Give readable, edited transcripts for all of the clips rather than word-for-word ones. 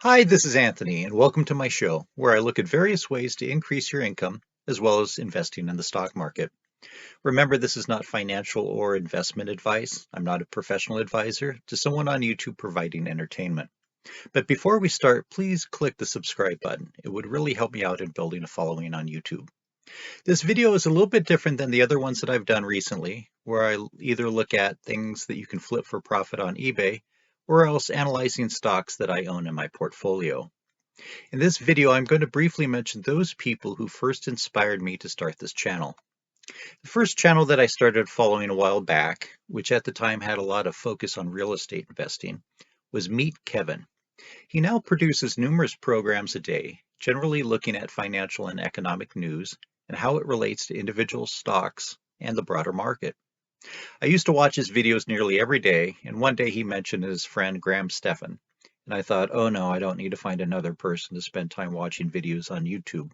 Hi, this is Anthony, and welcome to my show, where I look at various ways to increase your income as well as investing in the stock market. Remember, this is not financial or investment advice. I'm not a professional advisor, just someone on YouTube providing entertainment. But before we start, please click the subscribe button. It would really help me out in building a following on YouTube. This video is a little bit different than the other ones that I've done recently, where I either look at things that you can flip for profit on eBay or else analyzing stocks that I own in my portfolio. In this video, I'm going to briefly mention those people who first inspired me to start this channel. The first channel that I started following a while back, which at the time had a lot of focus on real estate investing, was Meet Kevin. He now produces numerous programs a day, generally looking at financial and economic news and how it relates to individual stocks and the broader market. I used to watch his videos nearly every day, and one day he mentioned his friend Stephan. And I thought, oh no, I don't need to find another person to spend time watching videos on YouTube.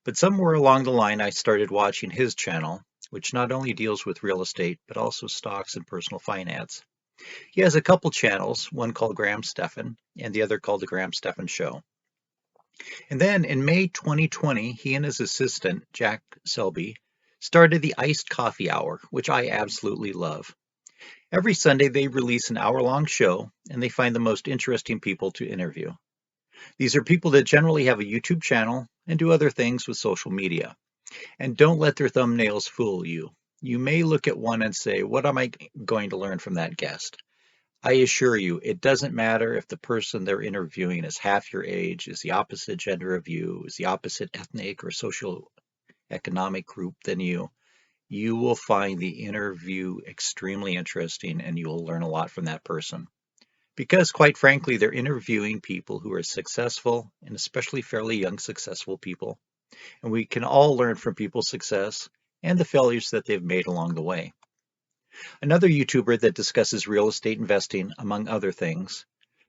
But somewhere along the line, I started watching his channel, which not only deals with real estate, but also stocks and personal finance. He has a couple channels, one called Stephan and the other called The Stephan Show. And then in May 2020, he and his assistant, Jack Selby, started the Iced Coffee Hour, which I absolutely love. Every Sunday, they release an hour-long show, and they find the most interesting people to interview. These are people that generally have a YouTube channel and do other things with social media. And don't let their thumbnails fool you. You may look at one and say, what am I going to learn from that guest? I assure you, it doesn't matter if the person they're interviewing is half your age, is the opposite gender of you, is the opposite ethnic or social economic group than you. You will find the interview extremely interesting and you will learn a lot from that person. Because, quite frankly, they're interviewing people who are successful and especially fairly young, successful people. And we can all learn from people's success and the failures that they've made along the way. Another YouTuber that discusses real estate investing, among other things,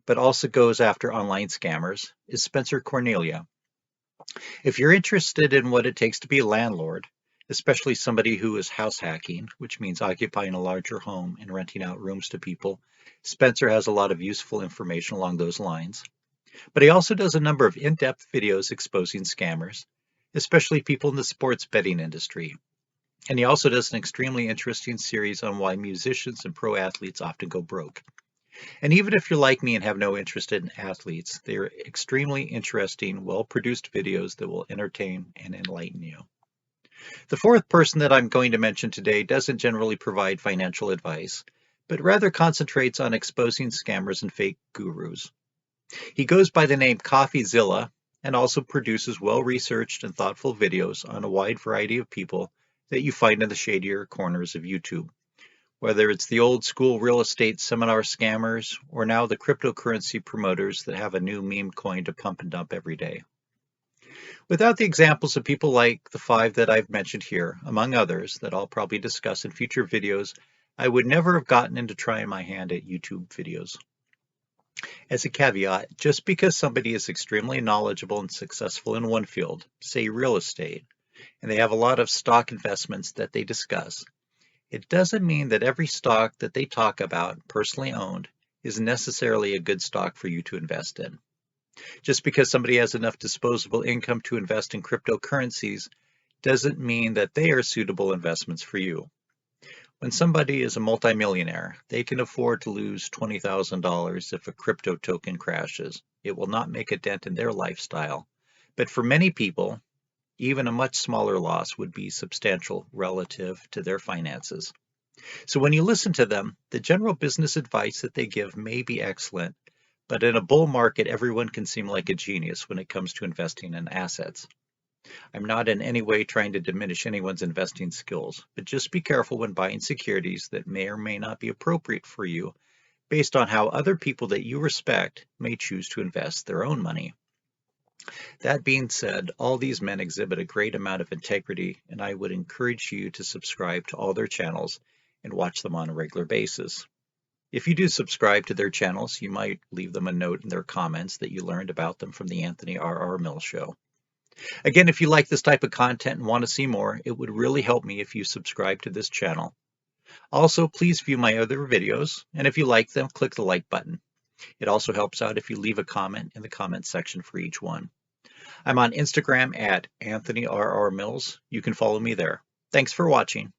but also goes after online scammers, is Spencer Cornelia. If you're interested in what it takes to be a landlord, especially somebody who is house hacking, which means occupying a larger home and renting out rooms to people, Spencer has a lot of useful information along those lines. But he also does a number of in-depth videos exposing scammers, especially people in the sports betting industry. And he also does an extremely interesting series on why musicians and pro athletes often go broke. And even if you're like me and have no interest in athletes, they are extremely interesting, well-produced videos that will entertain and enlighten you. The fourth person that I'm going to mention today doesn't generally provide financial advice, but rather concentrates on exposing scammers and fake gurus. He goes by the name Coffeezilla and also produces well-researched and thoughtful videos on a wide variety of people that you find in the shadier corners of YouTube. Whether it's the old school real estate seminar scammers or now the cryptocurrency promoters that have a new meme coin to pump and dump every day. Without the examples of people like the five that I've mentioned here, among others that I'll probably discuss in future videos, I would never have gotten into trying my hand at YouTube videos. As a caveat, just because somebody is extremely knowledgeable and successful in one field, say real estate, and they have a lot of stock investments that they discuss, it doesn't mean that every stock that they talk about, personally owned, is necessarily a good stock for you to invest in. Just because somebody has enough disposable income to invest in cryptocurrencies doesn't mean that they are suitable investments for you. When somebody is a multimillionaire, they can afford to lose $20,000 if a crypto token crashes. It will not make a dent in their lifestyle. But for many people, even a much smaller loss would be substantial relative to their finances. So when you listen to them, the general business advice that they give may be excellent, but in a bull market, everyone can seem like a genius when it comes to investing in assets. I'm not in any way trying to diminish anyone's investing skills, but just be careful when buying securities that may or may not be appropriate for you based on how other people that you respect may choose to invest their own money. That being said, all these men exhibit a great amount of integrity, and I would encourage you to subscribe to all their channels and watch them on a regular basis. If you do subscribe to their channels, you might leave them a note in their comments that you learned about them from the Anthony R.R. Mill Show. Again, if you like this type of content and want to see more, it would really help me if you subscribe to this channel. Also, please view my other videos, and if you like them, click the like button. It also helps out if you leave a comment in the comment section for each one. I'm on Instagram at Anthony R. R. Mills. You can follow me there. Thanks for watching.